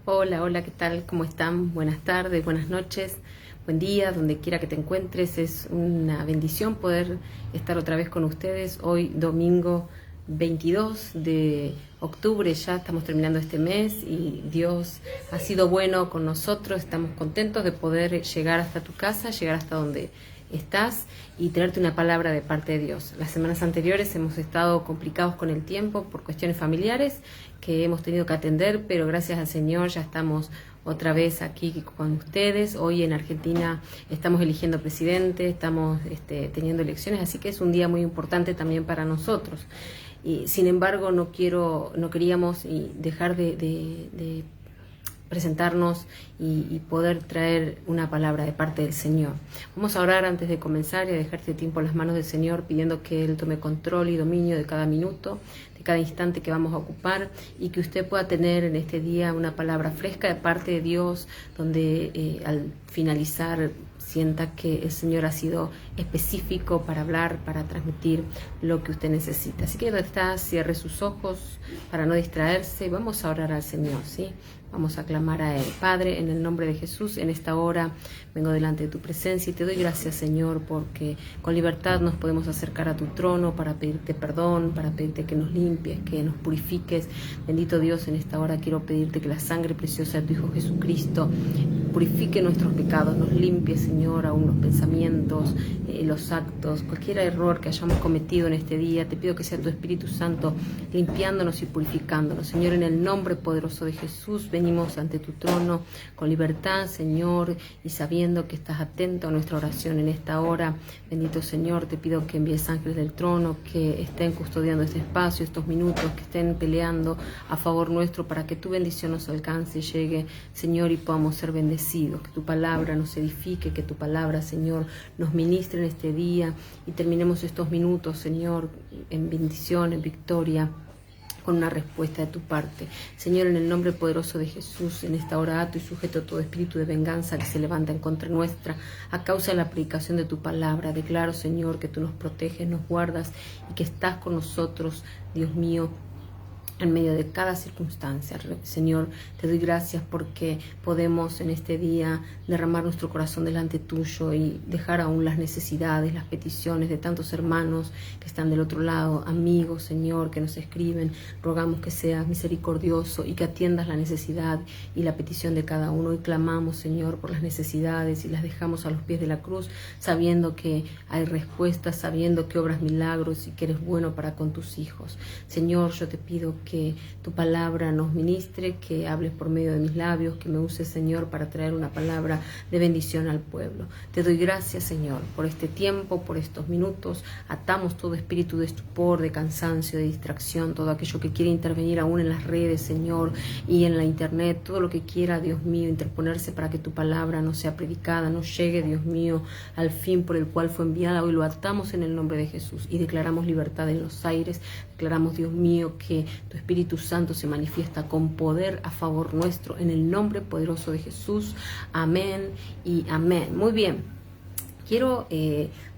Hola, hola, ¿qué tal? ¿Cómo están? Buenas tardes, buenas noches, buen día, donde quiera que te encuentres. Es una bendición poder estar otra vez con ustedes. Hoy, domingo 22 de octubre, ya estamos terminando este mes y Dios ha sido bueno con nosotros. Estamos contentos de poder llegar hasta tu casa, llegar hasta donde estás y tenerte una palabra de parte de Dios. Las semanas anteriores hemos estado complicados con el tiempo por cuestiones familiares que hemos tenido que atender, pero gracias al Señor ya estamos otra vez aquí con ustedes. Hoy en Argentina estamos eligiendo presidente, estamos teniendo elecciones, así que es un día muy importante también para nosotros. Y sin embargo, no queríamos dejar de presentarnos y poder traer una palabra de parte del Señor. Vamos a orar antes de comenzar y a dejar este tiempo en las manos del Señor, pidiendo que Él tome control y dominio de cada minuto, de cada instante que vamos a ocupar, y que usted pueda tener en este día una palabra fresca de parte de Dios, donde al finalizar sienta que el Señor ha sido específico para hablar, para transmitir lo que usted necesita. Así que donde está, cierre sus ojos para no distraerse. Vamos a orar al Señor, ¿sí? Vamos a clamar a Él. Padre, en el nombre de Jesús, en esta hora vengo delante de tu presencia y te doy gracias, Señor, porque con libertad nos podemos acercar a tu trono para pedirte perdón, para pedirte que nos limpies, que nos purifiques. Bendito Dios, en esta hora quiero pedirte que la sangre preciosa de tu Hijo Jesucristo purifique nuestros pecados, nos limpie, Señor, aún los pensamientos, los actos, cualquier error que hayamos cometido en este día. Te pido que sea tu Espíritu Santo limpiándonos y purificándonos. Señor, en el nombre poderoso de Jesús, venimos ante tu trono con libertad, Señor, y sabiendo que estás atento a nuestra oración en esta hora. Bendito Señor, te pido que envíes ángeles del trono, que estén custodiando este espacio, estos minutos, que estén peleando a favor nuestro para que tu bendición nos alcance y llegue, Señor, y podamos ser bendecidos. Que tu palabra nos edifique, que tu palabra, Señor, nos ministre en este día y terminemos estos minutos, Señor, en bendición, en victoria, con una respuesta de tu parte. Señor, en el nombre poderoso de Jesús, en esta hora ato y sujeto todo espíritu de venganza que se levanta en contra nuestra a causa de la predicación de tu palabra. Declaro, Señor, que tú nos proteges, nos guardas y que estás con nosotros, Dios mío, en medio de cada circunstancia. Señor, te doy gracias porque podemos en este día derramar nuestro corazón delante tuyo y dejar aún las necesidades, las peticiones de tantos hermanos que están del otro lado, amigos, Señor, que nos escriben. Rogamos que seas misericordioso y que atiendas la necesidad y la petición de cada uno. Y clamamos, Señor, por las necesidades y las dejamos a los pies de la cruz, sabiendo que hay respuestas, sabiendo que obras milagros y que eres bueno para con tus hijos. Señor, yo te pido que tu palabra nos ministre, que hables por medio de mis labios, que me uses, Señor, para traer una palabra de bendición al pueblo. Te doy gracias, Señor, por este tiempo, por estos minutos. Atamos todo espíritu de estupor, de cansancio, de distracción, todo aquello que quiere intervenir aún en las redes, Señor, y en la internet, todo lo que quiera, Dios mío, interponerse para que tu palabra no sea predicada, no llegue, Dios mío, al fin por el cual fue enviada. Hoy lo atamos en el nombre de Jesús y declaramos libertad en los aires. Declaramos, Dios mío, que tu Espíritu Santo se manifiesta con poder a favor nuestro en el nombre poderoso de Jesús. Amén y amén. Muy bien. Quiero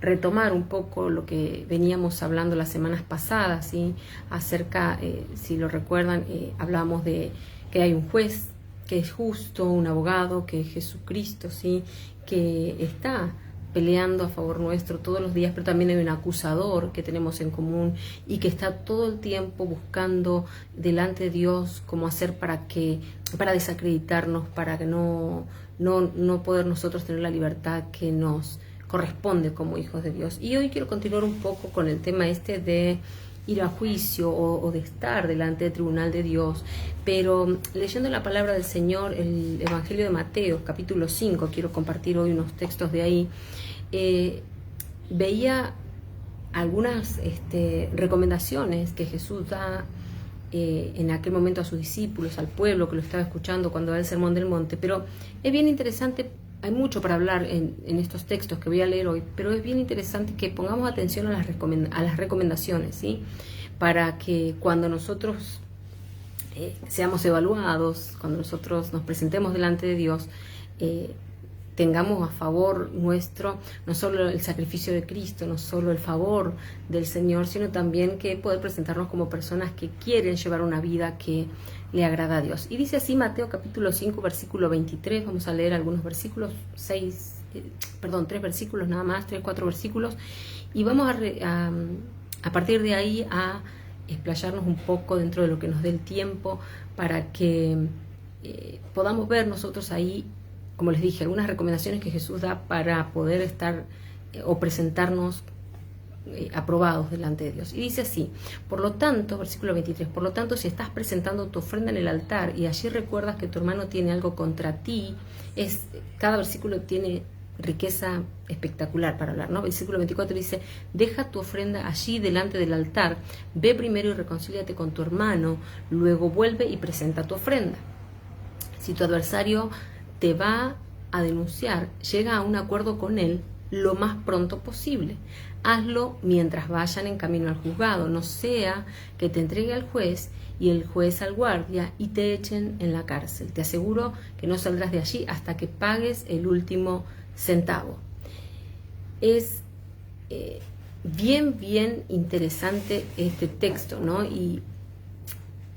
retomar un poco lo que veníamos hablando las semanas pasadas, ¿sí? Acerca, si lo recuerdan, hablamos de que hay un juez que es justo, un abogado que es Jesucristo, ¿sí? Que está peleando a favor nuestro todos los días, pero también hay un acusador que tenemos en común y que está todo el tiempo buscando delante de Dios cómo hacer para desacreditarnos, para que no poder nosotros tener la libertad que nos corresponde como hijos de Dios. Y hoy quiero continuar un poco con el tema de ir a juicio o de estar delante del tribunal de Dios, pero leyendo la palabra del Señor, el Evangelio de Mateo, capítulo 5, quiero compartir hoy unos textos de ahí. Veía algunas recomendaciones que Jesús da en aquel momento a sus discípulos, al pueblo que lo estaba escuchando cuando da el Sermón del Monte, pero es bien interesante. Hay mucho para hablar en estos textos que voy a leer hoy, pero es bien interesante que pongamos atención a las recomendaciones, ¿sí? Para que cuando nosotros seamos evaluados, cuando nosotros nos presentemos delante de Dios, tengamos a favor nuestro no solo el sacrificio de Cristo, no solo el favor del Señor, sino también que poder presentarnos como personas que quieren llevar una vida que le agrada a Dios. Y dice así Mateo capítulo 5, versículo 23, vamos a leer algunos versículos, 3 versículos nada más, 4 versículos, y vamos a partir de ahí a explayarnos un poco dentro de lo que nos dé el tiempo para que podamos ver nosotros ahí, como les dije, algunas recomendaciones que Jesús da para poder estar o presentarnos aprobados delante de Dios. Y dice así, por lo tanto, versículo 23, por lo tanto, si estás presentando tu ofrenda en el altar y allí recuerdas que tu hermano tiene algo contra ti, cada versículo tiene riqueza espectacular para hablar, ¿no? Versículo 24 dice, deja tu ofrenda allí delante del altar, ve primero y reconcíliate con tu hermano, luego vuelve y presenta tu ofrenda. Si tu adversario te va a denunciar, llega a un acuerdo con él lo más pronto posible. Hazlo mientras vayan en camino al juzgado, no sea que te entregue al juez y el juez al guardia y te echen en la cárcel. Te aseguro que no saldrás de allí hasta que pagues el último centavo. Es bien interesante este texto, ¿no? Y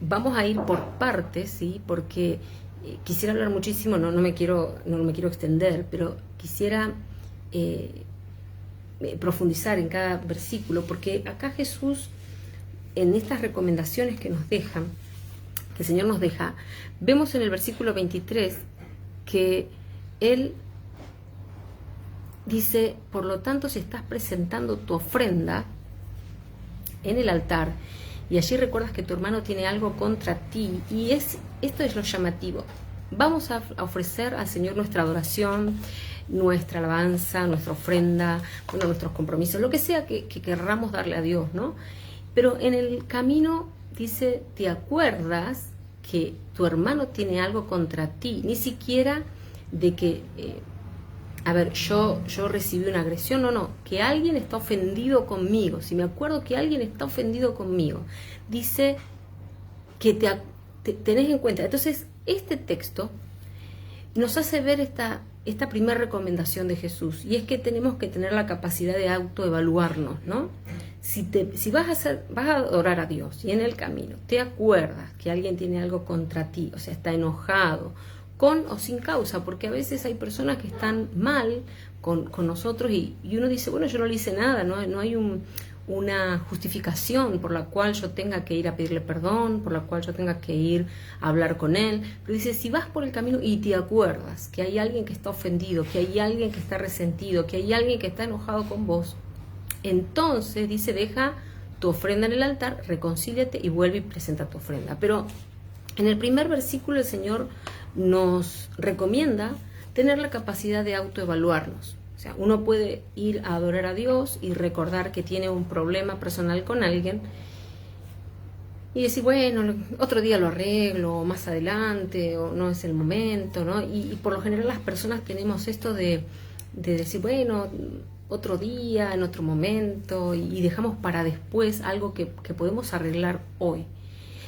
vamos a ir por partes, ¿sí? Porque quisiera hablar muchísimo, no me quiero extender, pero quisiera profundizar en cada versículo, porque acá Jesús, en estas recomendaciones que nos dejan, que el Señor nos deja, vemos en el versículo 23 que Él dice, por lo tanto, si estás presentando tu ofrenda en el altar y allí recuerdas que tu hermano tiene algo contra ti, y esto es lo llamativo, vamos a ofrecer al Señor nuestra adoración, nuestra alabanza, nuestra ofrenda, bueno, nuestros compromisos, lo que sea que querramos darle a Dios, ¿no? Pero en el camino dice, ¿te acuerdas que tu hermano tiene algo contra ti? Ni siquiera de que, yo recibí una agresión, no, que alguien está ofendido conmigo. Si me acuerdo que alguien está ofendido conmigo, dice que tenés en cuenta. Entonces, este texto nos hace ver esta primera recomendación de Jesús, y es que tenemos que tener la capacidad de autoevaluarnos, ¿no? Si vas a adorar a Dios y en el camino te acuerdas que alguien tiene algo contra ti, o sea, está enojado, con o sin causa, porque a veces hay personas que están mal con nosotros y uno dice, bueno, yo no le hice nada, no hay una justificación por la cual yo tenga que ir a pedirle perdón, por la cual yo tenga que ir a hablar con él. Pero dice, si vas por el camino y te acuerdas que hay alguien que está ofendido, que hay alguien que está resentido, que hay alguien que está enojado con vos, entonces dice, deja tu ofrenda en el altar, reconcíliate y vuelve y presenta tu ofrenda. Pero en el primer versículo el Señor nos recomienda tener la capacidad de autoevaluarnos. O sea, uno puede ir a adorar a Dios y recordar que tiene un problema personal con alguien y decir, bueno, otro día lo arreglo, más adelante, o no es el momento, ¿no? Y por lo general las personas tenemos esto de decir, bueno, otro día, en otro momento, y dejamos para después algo que podemos arreglar hoy.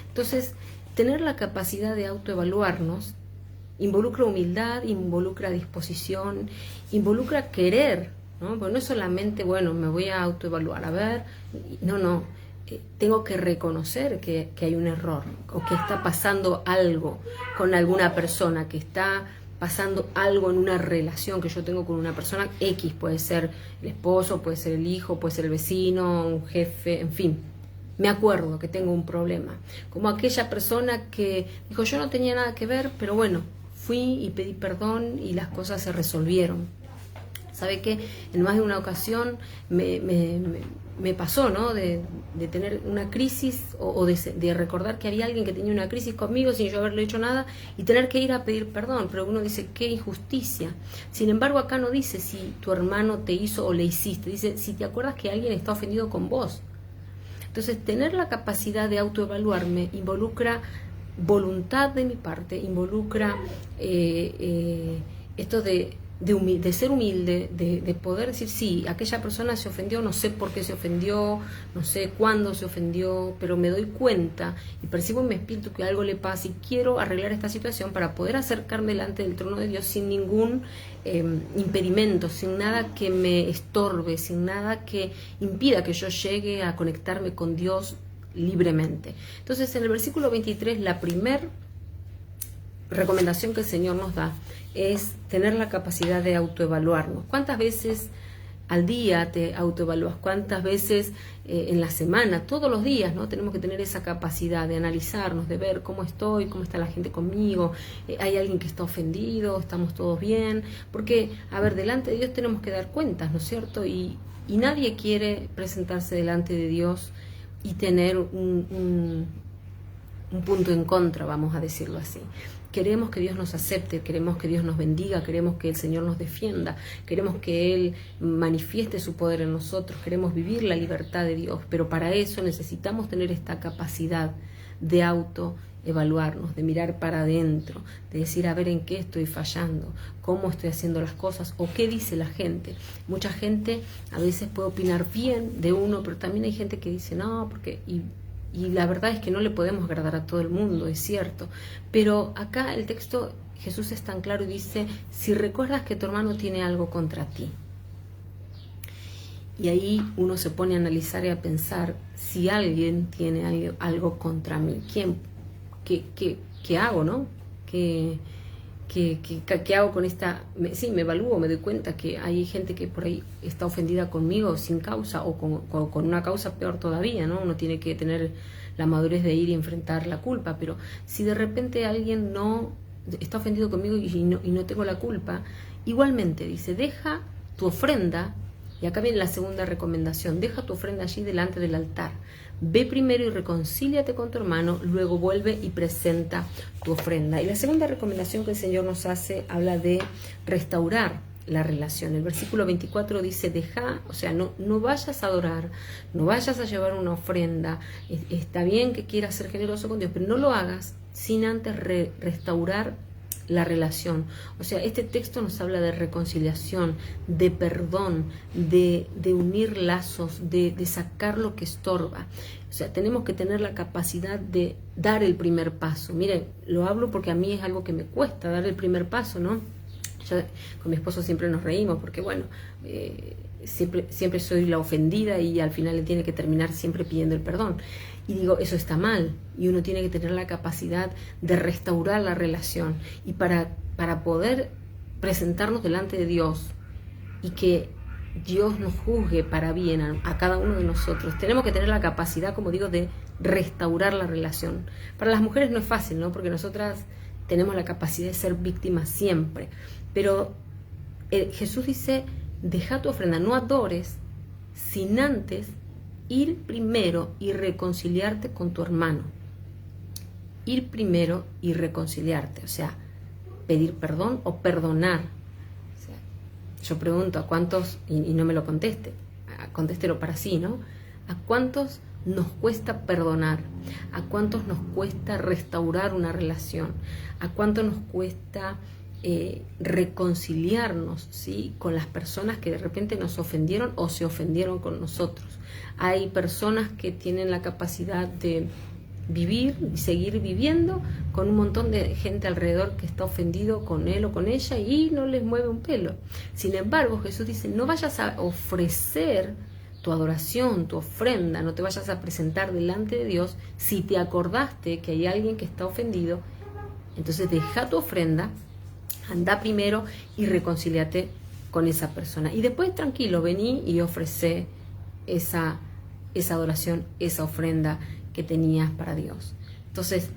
Entonces, tener la capacidad de autoevaluarnos involucra humildad, involucra disposición, involucra querer, ¿no? Porque no es solamente, bueno, me voy a autoevaluar, a ver, no, tengo que reconocer que hay un error, o que está pasando algo con alguna persona, que está pasando algo en una relación que yo tengo con una persona X, puede ser el esposo, puede ser el hijo, puede ser el vecino, un jefe, en fin. Me acuerdo que tengo un problema, como aquella persona que dijo, yo no tenía nada que ver, pero bueno, fui y pedí perdón y las cosas se resolvieron. ¿Sabe qué? En más de una ocasión me pasó, ¿no? De tener una crisis o de recordar que había alguien que tenía una crisis conmigo sin yo haberle hecho nada y tener que ir a pedir perdón. Pero uno dice, qué injusticia. Sin embargo, acá no dice si tu hermano te hizo o le hiciste. Dice, si te acuerdas que alguien está ofendido con vos. Entonces, tener la capacidad de autoevaluarme involucra voluntad de mi parte, involucra esto de ser humilde, de poder decir, sí, aquella persona se ofendió, no sé por qué se ofendió, no sé cuándo se ofendió, pero me doy cuenta y percibo en mi espíritu que algo le pasa y quiero arreglar esta situación para poder acercarme delante del trono de Dios sin ningún impedimento, sin nada que me estorbe, sin nada que impida que yo llegue a conectarme con Dios libremente. Entonces, en el versículo 23, la primera recomendación que el Señor nos da es tener la capacidad de autoevaluarnos. ¿Cuántas veces al día te autoevalúas? ¿Cuántas veces en la semana? Todos los días, ¿no? Tenemos que tener esa capacidad de analizarnos, de ver cómo estoy, cómo está la gente conmigo, hay alguien que está ofendido, estamos todos bien, porque, a ver, delante de Dios tenemos que dar cuentas, ¿no es cierto? Y nadie quiere presentarse delante de Dios y tener un punto en contra, vamos a decirlo así. Queremos que Dios nos acepte, queremos que Dios nos bendiga, queremos que el Señor nos defienda, queremos que Él manifieste su poder en nosotros, queremos vivir la libertad de Dios, pero para eso necesitamos tener esta capacidad de autoevaluarnos, de mirar para adentro, de decir, a ver en qué estoy fallando, cómo estoy haciendo las cosas o qué dice la gente. Mucha gente a veces puede opinar bien de uno, pero también hay gente que dice, no, porque... Y la verdad es que no le podemos agradar a todo el mundo, es cierto. Pero acá el texto, Jesús es tan claro y dice, si recuerdas que tu hermano tiene algo contra ti. Y ahí uno se pone a analizar y a pensar, si alguien tiene algo contra mí, ¿qué hago, no? ¿Qué hago con esta? Sí, me evalúo, me doy cuenta que hay gente que por ahí está ofendida conmigo sin causa o con una causa peor todavía, ¿no? Uno tiene que tener la madurez de ir y enfrentar la culpa, pero si de repente alguien no está ofendido conmigo y no tengo la culpa, igualmente dice, deja tu ofrenda, y acá viene la segunda recomendación, deja tu ofrenda allí delante del altar. Ve primero y reconcíliate con tu hermano, luego vuelve y presenta tu ofrenda. Y la segunda recomendación que el Señor nos hace habla de restaurar la relación. El versículo 24 dice, no vayas a adorar, no vayas a llevar una ofrenda. Está bien que quieras ser generoso con Dios, pero no lo hagas sin antes restaurar la relación. O sea, este texto nos habla de reconciliación, de perdón, de unir lazos, de sacar lo que estorba. O sea, tenemos que tener la capacidad de dar el primer paso. Miren, lo hablo porque a mí es algo que me cuesta dar el primer paso, ¿no? Yo con mi esposo siempre nos reímos porque, bueno, siempre soy la ofendida y al final le tiene que terminar siempre pidiendo el perdón. Y digo, eso está mal y uno tiene que tener la capacidad de restaurar la relación. Y para poder presentarnos delante de Dios y que Dios nos juzgue para bien a cada uno de nosotros, tenemos que tener la capacidad, como digo, de restaurar la relación. Para las mujeres no es fácil, ¿no? Porque nosotras tenemos la capacidad de ser víctimas siempre. Pero Jesús dice, deja tu ofrenda, no adores sin antes ir primero y reconciliarte con tu hermano. Ir primero y reconciliarte, o sea, pedir perdón o perdonar. O sea, yo pregunto a cuántos, y no me lo contéstelo para sí, ¿no? ¿A cuántos nos cuesta perdonar? ¿A cuántos nos cuesta restaurar una relación? ¿A cuánto nos cuesta reconciliarnos, ¿sí?, con las personas que de repente nos ofendieron o se ofendieron con nosotros? Hay personas que tienen la capacidad de vivir y seguir viviendo con un montón de gente alrededor que está ofendido con él o con ella y no les mueve un pelo. Sin embargo, Jesús dice, no vayas a ofrecer tu adoración, tu ofrenda, no te vayas a presentar delante de Dios si te acordaste que hay alguien que está ofendido. Entonces deja tu ofrenda, anda primero y reconcíliate con esa persona. Y después, tranquilo, vení y ofrecé esa adoración, esa ofrenda que tenías para Dios. Entonces,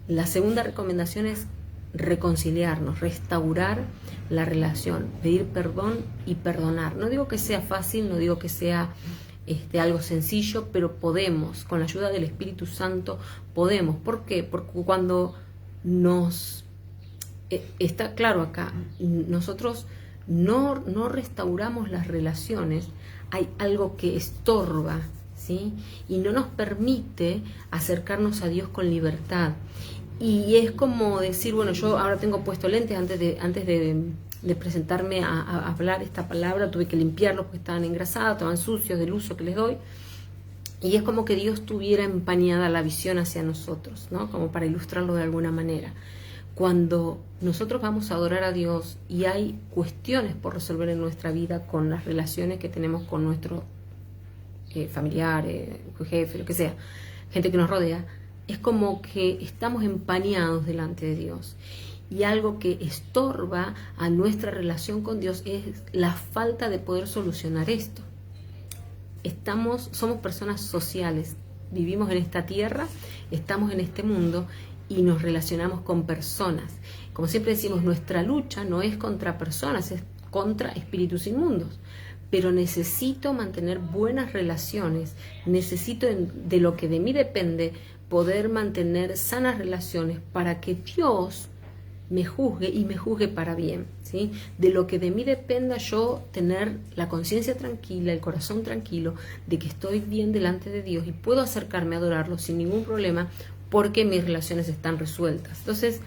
la segunda recomendación es reconciliarnos, restaurar la relación, pedir perdón y perdonar. No digo que sea fácil, no digo que sea algo sencillo, pero podemos, con la ayuda del Espíritu Santo, podemos. ¿Por qué? Porque cuando está claro acá, nosotros no restauramos las relaciones, hay algo que estorba, ¿sí? Y no nos permite acercarnos a Dios con libertad. Y es como decir, bueno, yo ahora tengo puesto lentes, antes de presentarme a hablar esta palabra, tuve que limpiarlos porque estaban engrasados, estaban sucios del uso que les doy. Y es como que Dios tuviera empañada la visión hacia nosotros, ¿no? Como para ilustrarlo de alguna manera. Cuando nosotros vamos a adorar a Dios y hay cuestiones por resolver en nuestra vida con las relaciones que tenemos con nuestro familiar, jefe, lo que sea, gente que nos rodea, es como que estamos empañados delante de Dios. Y algo que estorba a nuestra relación con Dios es la falta de poder solucionar esto. Somos personas sociales, vivimos en esta tierra, estamos en este mundo y nos relacionamos con personas. Como siempre decimos, nuestra lucha no es contra personas, es contra espíritus inmundos. Pero necesito mantener buenas relaciones, necesito de lo que de mí depende poder mantener sanas relaciones para que Dios me juzgue y me juzgue para bien, ¿sí? De lo que de mí dependa yo tener la conciencia tranquila, el corazón tranquilo, de que estoy bien delante de Dios y puedo acercarme a adorarlo sin ningún problema porque mis relaciones están resueltas. Entonces,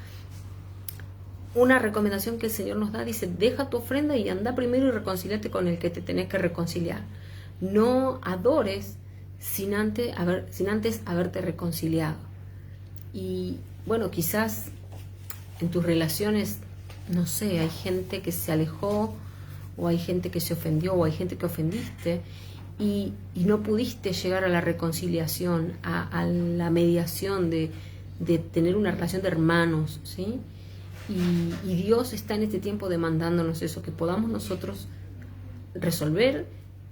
una recomendación que el Señor nos da, dice, deja tu ofrenda y anda primero y reconcíliate con el que te tenés que reconciliar. No adores sin antes haberte reconciliado. Y bueno, quizás en tus relaciones, no sé, hay gente que se alejó, o hay gente que se ofendió, o hay gente que ofendiste, y no pudiste llegar a la reconciliación, a la mediación de tener una relación de hermanos, ¿sí? Y Dios está en este tiempo demandándonos eso, que podamos nosotros resolver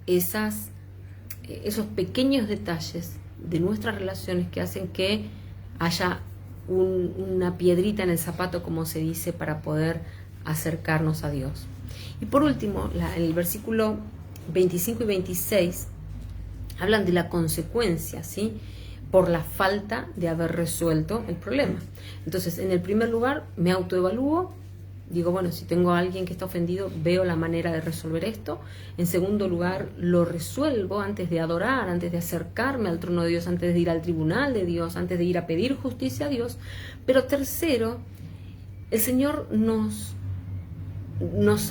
esos pequeños detalles de nuestras relaciones que hacen que haya una piedrita en el zapato, como se dice, para poder acercarnos a Dios. Y por último, el versículo 25 y 26 hablan de la consecuencia, ¿sí? Por la falta de haber resuelto el problema. Entonces, en el primer lugar, me autoevalúo, digo, bueno, si tengo a alguien que está ofendido, veo la manera de resolver esto. En segundo lugar, lo resuelvo antes de adorar, antes de acercarme al trono de Dios, antes de ir al tribunal de Dios, antes de ir a pedir justicia a Dios. Pero tercero, el Señor nos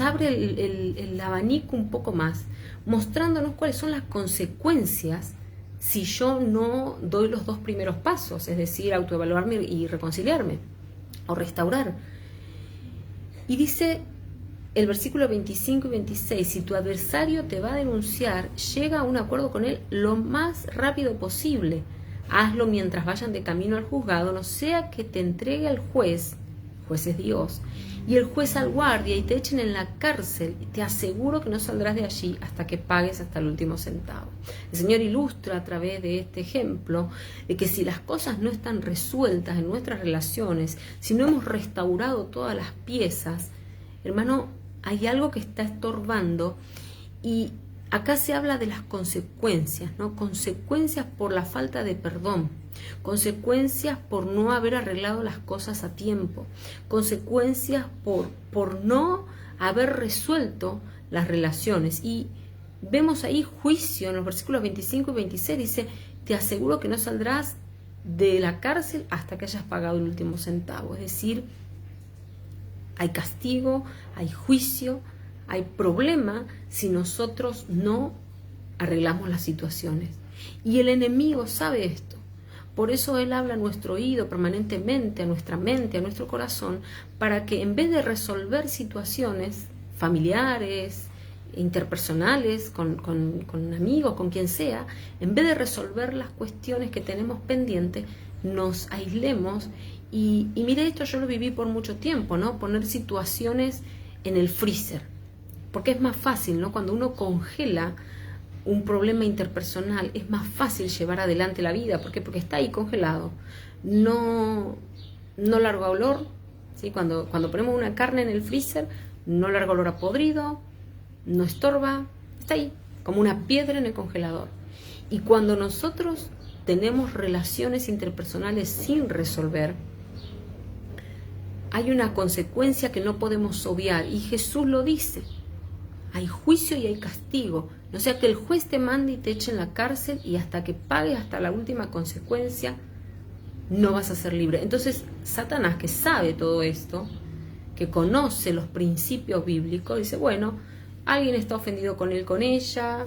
abre el abanico un poco más, mostrándonos cuáles son las consecuencias si yo no doy los dos primeros pasos, es decir, autoevaluarme y reconciliarme o restaurar. Y dice el versículo 25 y 26, si tu adversario te va a denunciar, llega a un acuerdo con él lo más rápido posible. Hazlo mientras vayan de camino al juzgado, no sea que te entregue al juez es Dios, y el juez al guardia y te echen en la cárcel, y te aseguro que no saldrás de allí hasta que pagues hasta el último centavo. El Señor ilustra a través de este ejemplo de que si las cosas no están resueltas en nuestras relaciones, si no hemos restaurado todas las piezas, hermano, hay algo que está estorbando. Y acá se habla de las consecuencias, ¿no? Consecuencias por la falta de perdón, consecuencias por no haber arreglado las cosas a tiempo, consecuencias por no haber resuelto las relaciones. Y vemos ahí juicio en los versículos 25 y 26, dice, te aseguro que no saldrás de la cárcel hasta que hayas pagado el último centavo. Es decir, hay castigo, hay juicio, hay problema si nosotros no arreglamos las situaciones. Y el enemigo sabe esto. Por eso él habla a nuestro oído permanentemente, a nuestra mente, a nuestro corazón, para que en vez de resolver situaciones familiares, interpersonales, con amigos, con quien sea, en vez de resolver las cuestiones que tenemos pendientes, nos aislemos. Y mire, esto yo lo viví por mucho tiempo, ¿no? Poner situaciones en el freezer. Porque es más fácil, ¿no? Cuando uno congela un problema interpersonal, es más fácil llevar adelante la vida. ¿Por qué? Porque está ahí congelado. No larga olor, ¿sí? Cuando ponemos una carne en el freezer, no larga olor a podrido, no estorba, está ahí, como una piedra en el congelador. Y cuando nosotros tenemos relaciones interpersonales sin resolver, hay una consecuencia que no podemos obviar. Y Jesús lo dice. Hay juicio y hay castigo. No sea que el juez te mande y te eche en la cárcel y hasta que pagues hasta la última consecuencia no vas a ser libre. Entonces Satanás, que sabe todo esto, que conoce los principios bíblicos, dice, bueno, alguien está ofendido con él, con ella,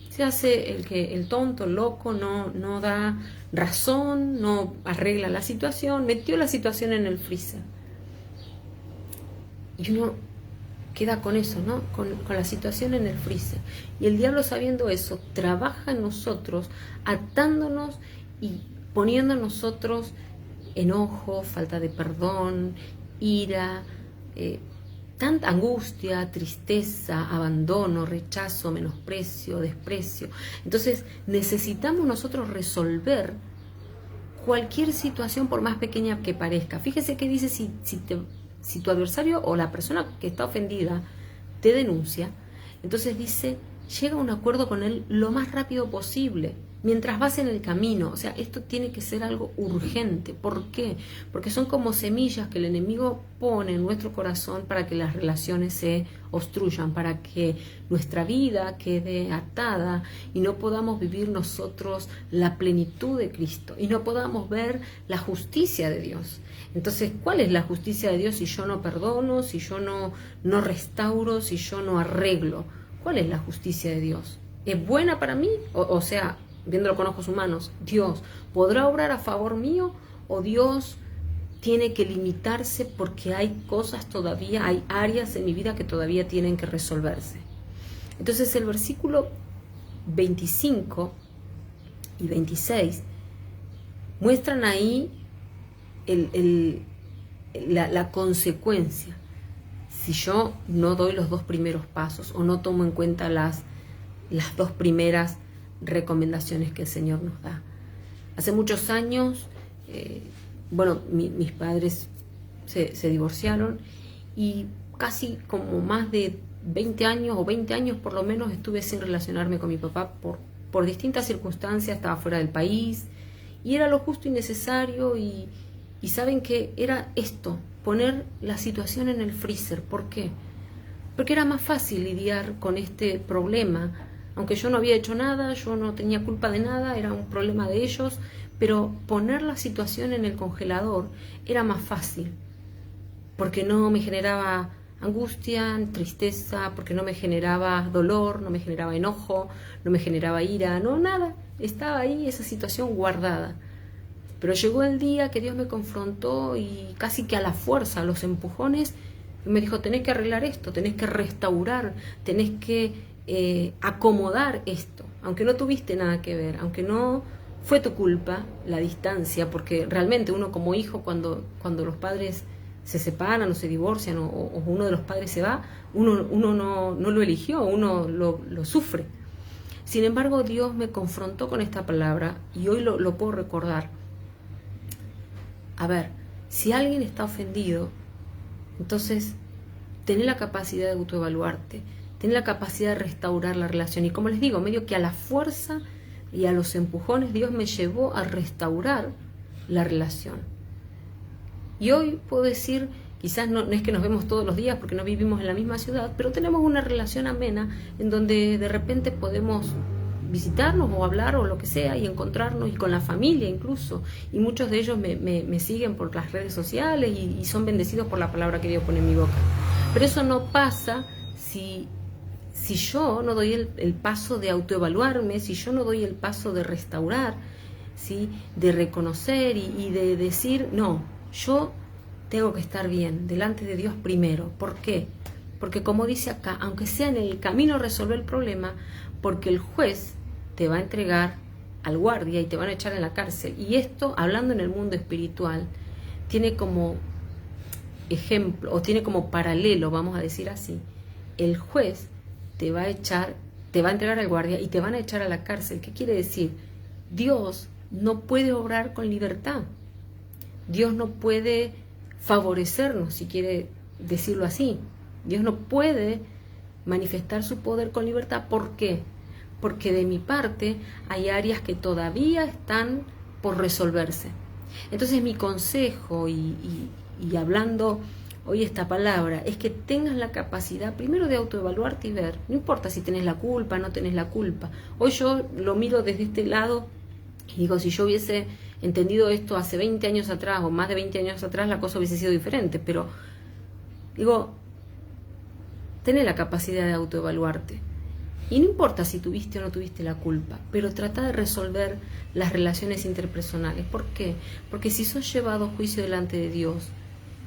se hace el tonto, el loco, no da razón, no arregla la situación, metió la situación en el freezer. Y uno queda con eso, ¿no? Con la situación en el freezer. Y el diablo, sabiendo eso, trabaja en nosotros, atándonos y poniendo en nosotros enojo, falta de perdón, ira, tanta angustia, tristeza, abandono, rechazo, menosprecio, desprecio. Entonces necesitamos nosotros resolver cualquier situación por más pequeña que parezca. Fíjese que dice, si tu adversario o la persona que está ofendida te denuncia, entonces dice, llega a un acuerdo con él lo más rápido posible, mientras vas en el camino. O sea, esto tiene que ser algo urgente. ¿Por qué? Porque son como semillas que el enemigo pone en nuestro corazón para que las relaciones se obstruyan, para que nuestra vida quede atada y no podamos vivir nosotros la plenitud de Cristo y no podamos ver la justicia de Dios. Entonces, ¿cuál es la justicia de Dios si yo no perdono, si yo no restauro, si yo no arreglo? ¿Cuál es la justicia de Dios? ¿Es buena para mí? O sea, viéndolo con ojos humanos, Dios podrá obrar a favor mío o Dios tiene que limitarse porque hay cosas todavía, hay áreas en mi vida que todavía tienen que resolverse. Entonces el versículo 25 y 26 muestran ahí la consecuencia si yo no doy los dos primeros pasos o no tomo en cuenta las dos primeras recomendaciones que el Señor nos da. Hace muchos años, mis padres se divorciaron y casi como más de 20 años o 20 años por lo menos estuve sin relacionarme con mi papá por distintas circunstancias, estaba fuera del país y era lo justo y necesario y saben que era esto, poner la situación en el freezer. ¿Por qué? Porque era más fácil lidiar con este problema. Aunque yo no había hecho nada, yo no tenía culpa de nada, era un problema de ellos, pero poner la situación en el congelador era más fácil, porque no me generaba angustia, tristeza, porque no me generaba dolor, no me generaba enojo, no me generaba ira, no, nada, estaba ahí esa situación guardada. Pero llegó el día que Dios me confrontó y casi que a la fuerza, a los empujones, me dijo, tenés que arreglar esto, tenés que restaurar, tenés que acomodar esto, aunque no tuviste nada que ver, aunque no fue tu culpa la distancia, porque realmente uno como hijo cuando los padres se separan o se divorcian o uno de los padres se va, uno no lo eligió, uno lo sufre. Sin embargo, Dios me confrontó con esta palabra y hoy lo puedo recordar. A ver, si alguien está ofendido, entonces ten la capacidad de autoevaluarte, ten la capacidad de restaurar la relación. Y como les digo, medio que a la fuerza y a los empujones Dios me llevó a restaurar la relación. Y hoy puedo decir, quizás no es que nos vemos todos los días porque no vivimos en la misma ciudad, pero tenemos una relación amena en donde de repente podemos visitarnos o hablar o lo que sea y encontrarnos, y con la familia incluso, y muchos de ellos me siguen por las redes sociales y son bendecidos por la palabra que Dios pone en mi boca. Pero eso no pasa si yo no doy el paso de autoevaluarme, si yo no doy el paso de restaurar, ¿sí? De reconocer y de decir, no, yo tengo que estar bien delante de Dios primero. ¿Por qué? Porque como dice acá, aunque sea en el camino resolver el problema, porque el juez te va a entregar al guardia y te van a echar en la cárcel. Y esto, hablando en el mundo espiritual, tiene como ejemplo, o tiene como paralelo, vamos a decir así, el juez te va a entregar al guardia y te van a echar a la cárcel. ¿Qué quiere decir? Dios no puede obrar con libertad. Dios no puede favorecernos, si quiere decirlo así. Dios no puede manifestar su poder con libertad. ¿Por qué? Porque de mi parte hay áreas que todavía están por resolverse. Entonces mi consejo y hablando hoy esta palabra es que tengas la capacidad primero de autoevaluarte y ver, no importa si tenés la culpa, no tenés la culpa. Hoy yo lo miro desde este lado y digo, si yo hubiese entendido esto hace 20 años atrás o más de 20 años atrás, la cosa hubiese sido diferente. Pero digo, tenés la capacidad de autoevaluarte. Y no importa si tuviste o no tuviste la culpa, pero trata de resolver las relaciones interpersonales. ¿Por qué? Porque si sos llevado a juicio delante de Dios,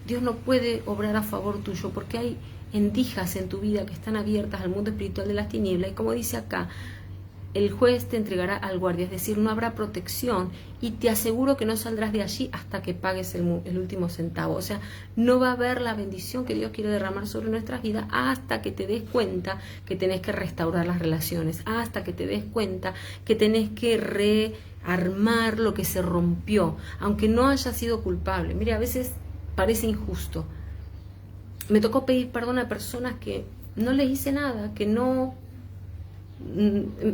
Dios no puede obrar a favor tuyo, porque hay endijas en tu vida que están abiertas al mundo espiritual de las tinieblas. Y como dice acá, el juez te entregará al guardia, es decir, no habrá protección y te aseguro que no saldrás de allí hasta que pagues el último centavo. O sea, no va a haber la bendición que Dios quiere derramar sobre nuestras vidas hasta que te des cuenta que tenés que restaurar las relaciones, hasta que te des cuenta que tenés que rearmar lo que se rompió, aunque no haya sido culpable. Mire, a veces parece injusto. Me tocó pedir perdón a personas que no les hice nada, que no...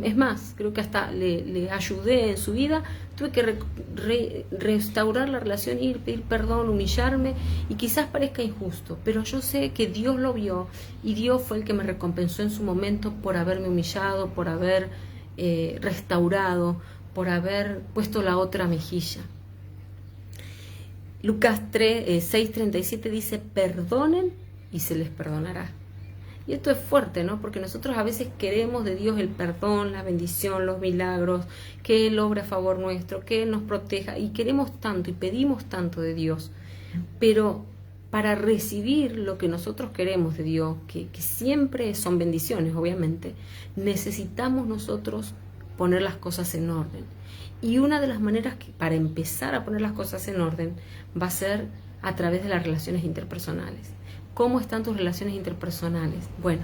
Es más, creo que hasta le ayudé en su vida. Tuve que restaurar la relación, ir, pedir perdón, humillarme, y quizás parezca injusto, pero yo sé que Dios lo vio y Dios fue el que me recompensó en su momento por haberme humillado, por haber restaurado, por haber puesto la otra mejilla. Lucas 6:37 dice: perdonen y se les perdonará. Y esto es fuerte, ¿no? Porque nosotros a veces queremos de Dios el perdón, la bendición, los milagros, que Él obre a favor nuestro, que Él nos proteja, y queremos tanto y pedimos tanto de Dios. Pero para recibir lo que nosotros queremos de Dios, que siempre son bendiciones, obviamente, necesitamos nosotros poner las cosas en orden. Y una de las maneras para empezar a poner las cosas en orden va a ser a través de las relaciones interpersonales. ¿Cómo están tus relaciones interpersonales? Bueno,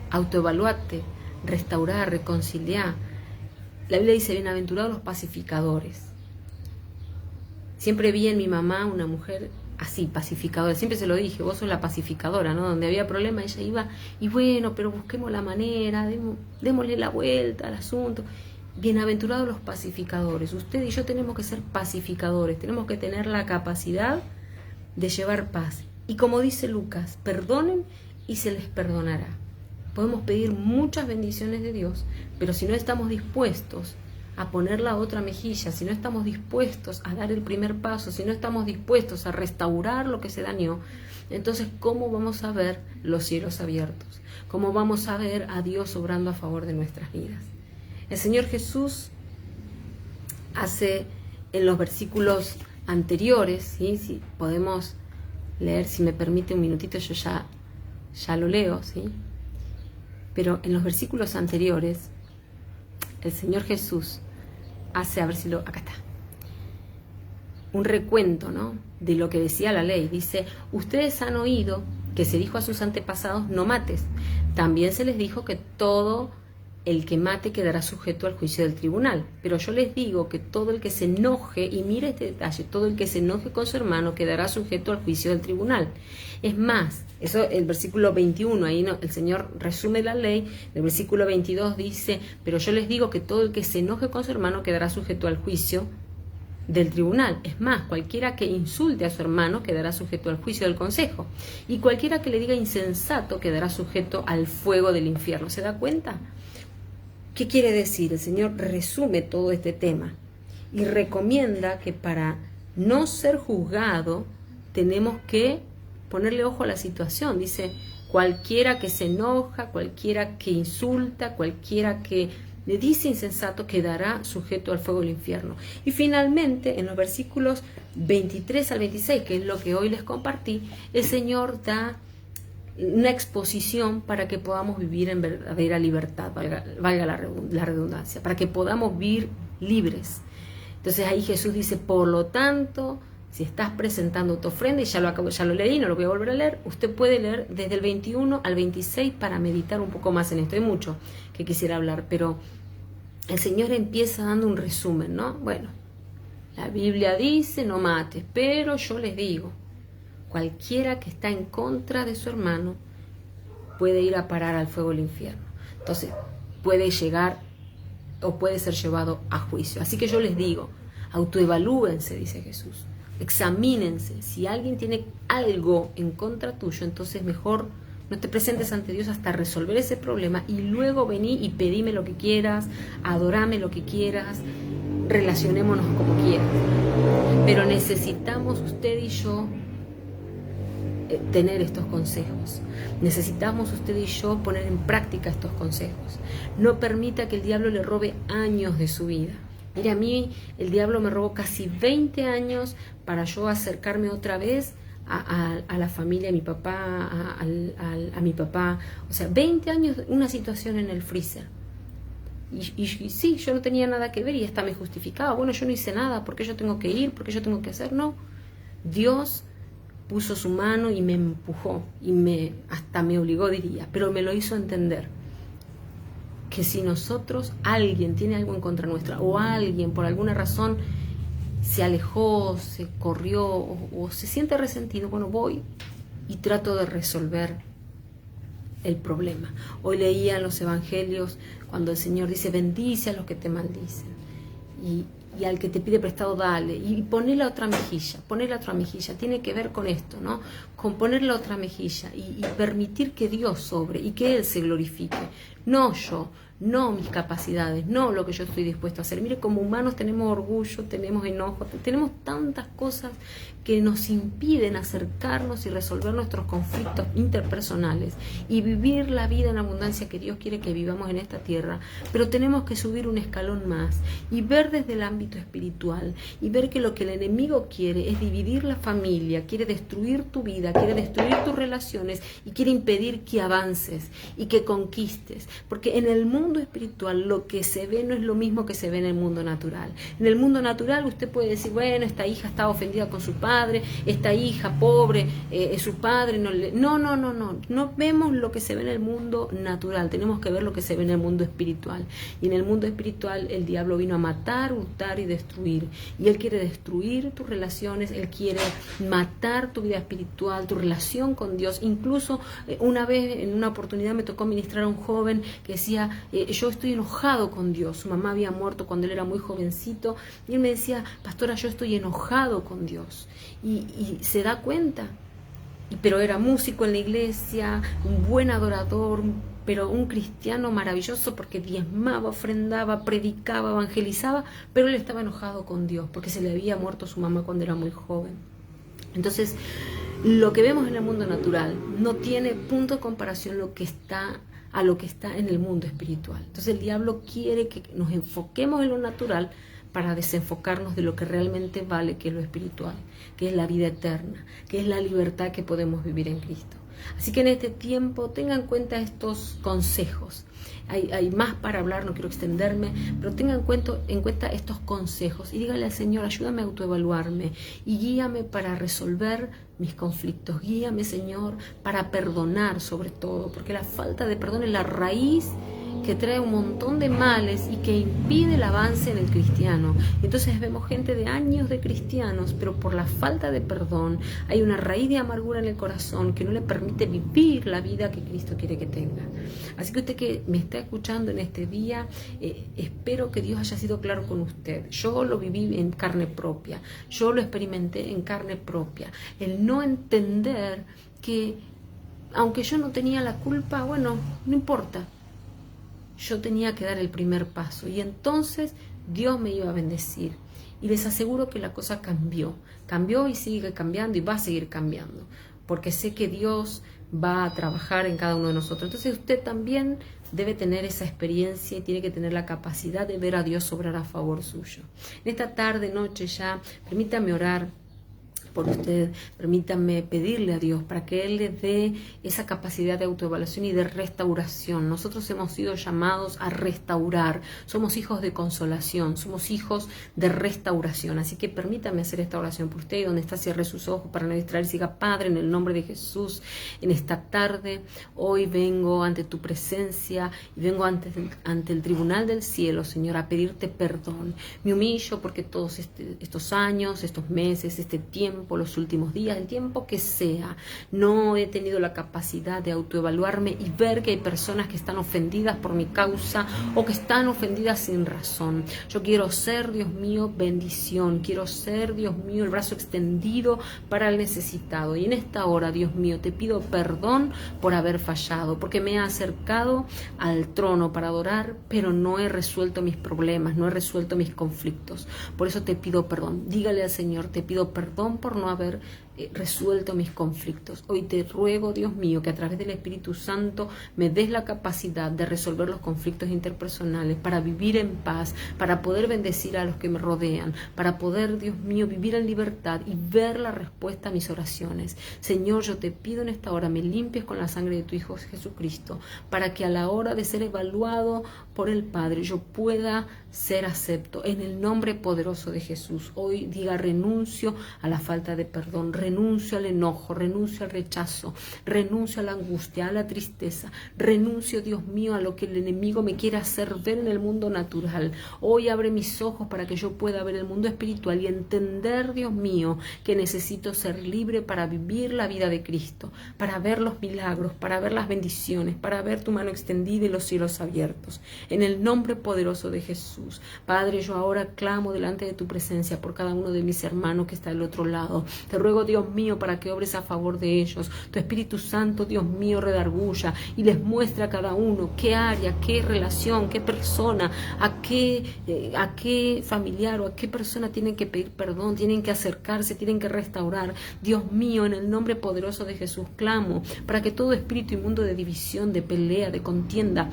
autoevaluate, restaurar, reconciliar. La Biblia dice: bienaventurados los pacificadores. Siempre vi en mi mamá una mujer así, pacificadora. Siempre se lo dije: vos sos la pacificadora, ¿no? Donde había problema ella iba, y bueno, pero busquemos la manera, démosle la vuelta al asunto. Bienaventurados los pacificadores. Usted y yo tenemos que ser pacificadores, tenemos que tener la capacidad de llevar paz. Y como dice Lucas, perdonen y se les perdonará. Podemos pedir muchas bendiciones de Dios, pero si no estamos dispuestos a poner la otra mejilla, si no estamos dispuestos a dar el primer paso, si no estamos dispuestos a restaurar lo que se dañó, entonces ¿cómo vamos a ver los cielos abiertos? ¿Cómo vamos a ver a Dios obrando a favor de nuestras vidas? El Señor Jesús hace en los versículos anteriores, ¿sí? Si podemos leer, si me permite un minutito, yo ya lo leo, ¿sí? Pero en los versículos anteriores, el Señor Jesús hace, a ver si acá está, un recuento, ¿no?, de lo que decía la ley. Dice: ustedes han oído que se dijo a sus antepasados: no mates. También se les dijo que todo el que mate quedará sujeto al juicio del tribunal. Pero yo les digo que todo el que se enoje, y mire este detalle, todo el que se enoje con su hermano quedará sujeto al juicio del tribunal. Es más, eso el versículo 21, ahí no, el Señor resume la ley. El versículo 22 dice: pero yo les digo que todo el que se enoje con su hermano quedará sujeto al juicio del tribunal. Es más, cualquiera que insulte a su hermano quedará sujeto al juicio del consejo, y cualquiera que le diga insensato quedará sujeto al fuego del infierno. ¿Se da cuenta? ¿Qué quiere decir? El Señor resume todo este tema y recomienda que para no ser juzgado tenemos que ponerle ojo a la situación. Dice: cualquiera que se enoja, cualquiera que insulta, cualquiera que le dice insensato quedará sujeto al fuego del infierno. Y finalmente, en los versículos 23 al 26, que es lo que hoy les compartí, el Señor da una exposición para que podamos vivir en verdadera libertad, valga la redundancia, para que podamos vivir libres. Entonces ahí Jesús dice: por lo tanto, si estás presentando tu ofrenda, y ya lo leí, no lo voy a volver a leer, usted puede leer desde el 21 al 26 para meditar un poco más en esto. Hay mucho que quisiera hablar, pero el Señor empieza dando un resumen, ¿no? Bueno, la Biblia dice: no mates, pero yo les digo, cualquiera que está en contra de su hermano puede ir a parar al fuego del infierno. Entonces, puede llegar o puede ser llevado a juicio. Así que yo les digo, autoevalúense, dice Jesús. Examínense. Si alguien tiene algo en contra tuyo, entonces mejor no te presentes ante Dios hasta resolver ese problema, y luego vení y pedime lo que quieras, adorame lo que quieras, relacionémonos como quieras. Pero necesitamos, usted y yo, tener estos consejos. Necesitamos usted y yo poner en práctica estos consejos. No permita que el diablo le robe años de su vida. Mire, a mí el diablo me robó casi 20 años para yo acercarme otra vez a la familia de mi papá, a mi papá. O sea, 20 años, una situación en el freezer. Y sí, yo no tenía nada que ver y hasta me justificaba. Bueno, yo no hice nada, ¿por qué yo tengo que ir? ¿Por qué yo tengo que hacer? No, Dios puso su mano y me empujó y hasta me obligó, diría, pero me lo hizo entender. Que si alguien tiene algo en contra nuestra o alguien por alguna razón se alejó, se corrió o se siente resentido, bueno, voy y trato de resolver el problema. Hoy leía en los evangelios cuando el Señor dice, bendice a los que te maldicen y al que te pide prestado dale, y poner la otra mejilla, tiene que ver con esto, ¿no? Con poner la otra mejilla y permitir que Dios sobre y que Él se glorifique, no yo, no mis capacidades, no lo que yo estoy dispuesto a hacer. Mire, como humanos tenemos orgullo, tenemos enojo, tenemos tantas cosas que nos impiden acercarnos y resolver nuestros conflictos interpersonales y vivir la vida en abundancia que Dios quiere que vivamos en esta tierra, pero tenemos que subir un escalón más y ver desde el ámbito espiritual y ver que lo que el enemigo quiere es dividir la familia, quiere destruir tu vida, quiere destruir tus relaciones y quiere impedir que avances y que conquistes, porque en el mundo espiritual lo que se ve no es lo mismo que se ve en el mundo natural. En el mundo natural usted puede decir, bueno, esta hija estaba ofendida con su padre, esta hija pobre, su padre no vemos lo que se ve en el mundo natural, tenemos que ver lo que se ve en el mundo espiritual. Y en el mundo espiritual el diablo vino a matar, hurtar y destruir, y él quiere destruir tus relaciones, él quiere matar tu vida espiritual, tu relación con Dios. Incluso una vez en una oportunidad me tocó ministrar a un joven que decía, yo estoy enojado con Dios. Su mamá había muerto cuando él era muy jovencito y él me decía, pastora, yo estoy enojado con Dios. Y se da cuenta, pero era músico en la iglesia, un buen adorador, pero un cristiano maravilloso porque diezmaba, ofrendaba, predicaba, evangelizaba, pero él estaba enojado con Dios porque se le había muerto su mamá cuando era muy joven. Entonces, lo que vemos en el mundo natural no tiene punto de comparación a lo que está en el mundo espiritual. Entonces el diablo quiere que nos enfoquemos en lo natural para desenfocarnos de lo que realmente vale, que es lo espiritual, que es la vida eterna, que es la libertad que podemos vivir en Cristo. Así que en este tiempo tengan en cuenta estos consejos. Hay más para hablar, no quiero extenderme, pero tengan en cuenta estos consejos y dígale al Señor, ayúdame a autoevaluarme y guíame para resolver mis conflictos. Guíame, Señor, para perdonar sobre todo, porque la falta de perdón es la raíz que trae un montón de males y que impide el avance en el cristiano. Entonces vemos gente de años de cristianos, pero por la falta de perdón hay una raíz de amargura en el corazón que no le permite vivir la vida que Cristo quiere que tenga. Así que usted que me está escuchando en este día, espero que Dios haya sido claro con usted. Yo lo viví en carne propia, yo lo experimenté en carne propia. El no entender que aunque yo no tenía la culpa, bueno, no importa. Yo tenía que dar el primer paso y entonces Dios me iba a bendecir. Y les aseguro que la cosa cambió y sigue cambiando y va a seguir cambiando, porque sé que Dios va a trabajar en cada uno de nosotros. Entonces usted también debe tener esa experiencia y tiene que tener la capacidad de ver a Dios obrar a favor suyo. En esta tarde, noche ya, permítame orar por usted, permítanme pedirle a Dios para que Él le dé esa capacidad de autoevaluación y de restauración. Nosotros hemos sido llamados a restaurar, somos hijos de consolación, somos hijos de restauración, así que permítame hacer esta oración por usted y donde está cierre sus ojos para no distraerse. Diga, Padre, en el nombre de Jesús, en esta tarde, hoy vengo ante tu presencia y vengo ante el tribunal del cielo, Señor, a pedirte perdón. Me humillo porque todos estos años, estos meses, este tiempo, los últimos días, el tiempo que sea, no he tenido la capacidad de autoevaluarme y ver que hay personas que están ofendidas por mi causa o que están ofendidas sin razón. Yo quiero ser, Dios mío, bendición, quiero ser, Dios mío, el brazo extendido para el necesitado. Y en esta hora, Dios mío, te pido perdón por haber fallado, porque me he acercado al trono para adorar, pero no he resuelto mis problemas, no he resuelto mis conflictos. Por eso te pido perdón. Dígale al Señor, te pido perdón por no haber resuelto mis conflictos. Hoy te ruego, Dios mío, que a través del Espíritu Santo me des la capacidad de resolver los conflictos interpersonales, para vivir en paz, para poder bendecir a los que me rodean, para poder, Dios mío, vivir en libertad y ver la respuesta a mis oraciones. Señor, yo te pido en esta hora, me limpies con la sangre de tu Hijo Jesucristo, para que a la hora de ser evaluado por el Padre yo pueda ser acepto. En el nombre poderoso de Jesús, hoy diga: renuncio a la falta de perdón, renuncio al enojo, renuncio al rechazo, renuncio a la angustia, a la tristeza, renuncio, Dios mío, a lo que el enemigo me quiere hacer ver en el mundo natural. Hoy abre mis ojos para que yo pueda ver el mundo espiritual y entender, Dios mío, que necesito ser libre para vivir la vida de Cristo, para ver los milagros, para ver las bendiciones, para ver tu mano extendida y los cielos abiertos. En el nombre poderoso de Jesús, Padre, yo ahora clamo delante de tu presencia por cada uno de mis hermanos que está del otro lado. Te ruego, Dios mío, para que obres a favor de ellos. Tu Espíritu Santo, Dios mío, redarguya y les muestra a cada uno qué área, qué relación, qué persona, a qué familiar o a qué persona tienen que pedir perdón, tienen que acercarse, tienen que restaurar. Dios mío, en el nombre poderoso de Jesús, clamo para que todo espíritu inmundo de división, de pelea, de contienda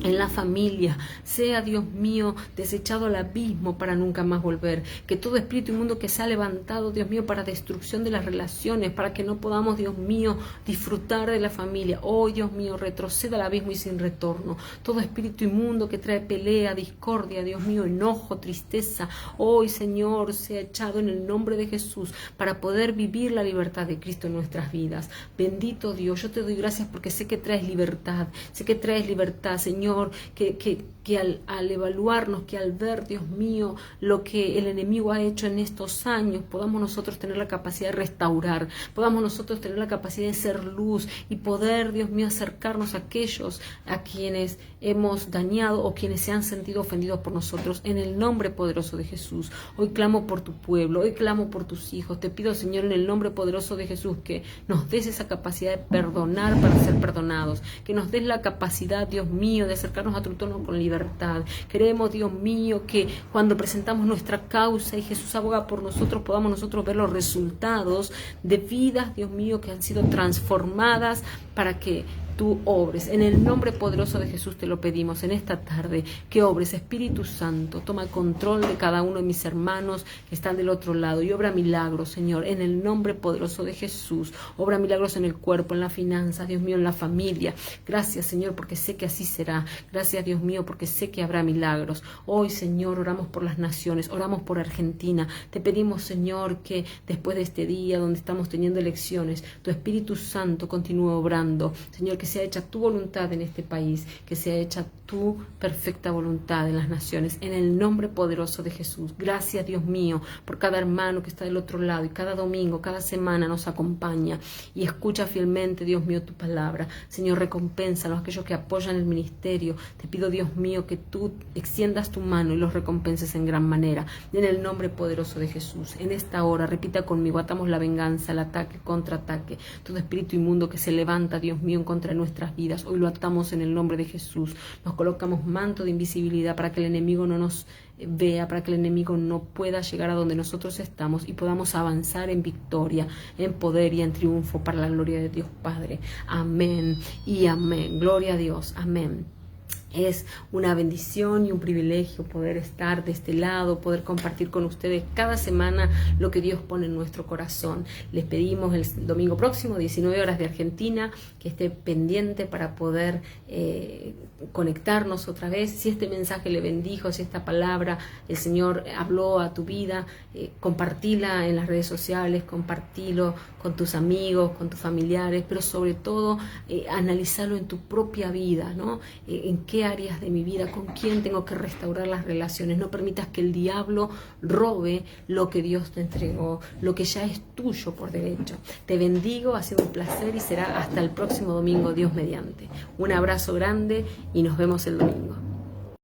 en la familia sea, Dios mío, desechado al abismo para nunca más volver. Que todo espíritu inmundo que se ha levantado, Dios mío, para destrucción de las relaciones, para que no podamos, Dios mío, disfrutar de la familia, hoy, Dios mío, retroceda al abismo y sin retorno. Todo espíritu inmundo que trae pelea, discordia, Dios mío, enojo, tristeza, hoy, Señor, sea echado en el nombre de Jesús para poder vivir la libertad de Cristo en nuestras vidas. Bendito Dios, yo te doy gracias porque sé que traes libertad, Señor, que al evaluarnos, que al ver, Dios mío, lo que el enemigo ha hecho en estos años, podamos nosotros tener la capacidad de restaurar, podamos nosotros tener la capacidad de ser luz y poder, Dios mío, acercarnos a aquellos a quienes hemos dañado o quienes se han sentido ofendidos por nosotros, en el nombre poderoso de Jesús. Hoy clamo por tu pueblo, hoy clamo por tus hijos. Te pido, Señor, en el nombre poderoso de Jesús, que nos des esa capacidad de perdonar para ser perdonados, que nos des la capacidad, Dios mío, de acercarnos a tu trono con libertad. Queremos, Dios mío, que cuando presentamos nuestra causa y Jesús aboga por nosotros, podamos nosotros ver los resultados de vidas, Dios mío, que han sido transformadas para que tú obres. En el nombre poderoso de Jesús te lo pedimos en esta tarde, que obres. Espíritu Santo, toma control de cada uno de mis hermanos que están del otro lado y obra milagros, Señor, en el nombre poderoso de Jesús. Obra milagros en el cuerpo, en la finanza, Dios mío, en la familia. Gracias, Señor, porque sé que así será. Gracias, Dios mío, porque sé que habrá milagros. Hoy, Señor, oramos por las naciones, oramos por Argentina. Te pedimos, Señor, que después de este día donde estamos teniendo elecciones, tu Espíritu Santo continúe obrando. Señor, que sea hecha tu voluntad en este país, que sea hecha tu perfecta voluntad en las naciones, en el nombre poderoso de Jesús. Gracias, Dios mío, por cada hermano que está del otro lado y cada domingo, cada semana nos acompaña y escucha fielmente, Dios mío, tu palabra. Señor, recompénsalos a aquellos que apoyan el ministerio. Te pido, Dios mío, que tú extiendas tu mano y los recompenses en gran manera, en el nombre poderoso de Jesús. En esta hora, repita conmigo, atamos la venganza, el ataque, contraataque, todo espíritu inmundo que se levanta, Dios mío, en contra de nuestras vidas. Hoy lo atamos en el nombre de Jesús. Nos colocamos manto de invisibilidad para que el enemigo no nos vea, para que el enemigo no pueda llegar a donde nosotros estamos y podamos avanzar en victoria, en poder y en triunfo para la gloria de Dios Padre. Amén y amén. Gloria a Dios. Amén. Es una bendición y un privilegio poder estar de este lado, poder compartir con ustedes cada semana lo que Dios pone en nuestro corazón. Les pedimos el domingo próximo, 19 horas de Argentina, que esté pendiente para poder conectarnos otra vez. Si este mensaje le bendijo, si esta palabra el Señor habló a tu vida, compartila en las redes sociales, compartilo con tus amigos, con tus familiares, pero sobre todo analizarlo en tu propia vida, ¿no? En qué áreas de mi vida, con quién tengo que restaurar las relaciones. No permitas que el diablo robe lo que Dios te entregó, lo que ya es tuyo por derecho. Te bendigo, ha sido un placer y será hasta el próximo domingo, Dios mediante. Un abrazo grande y nos vemos el domingo.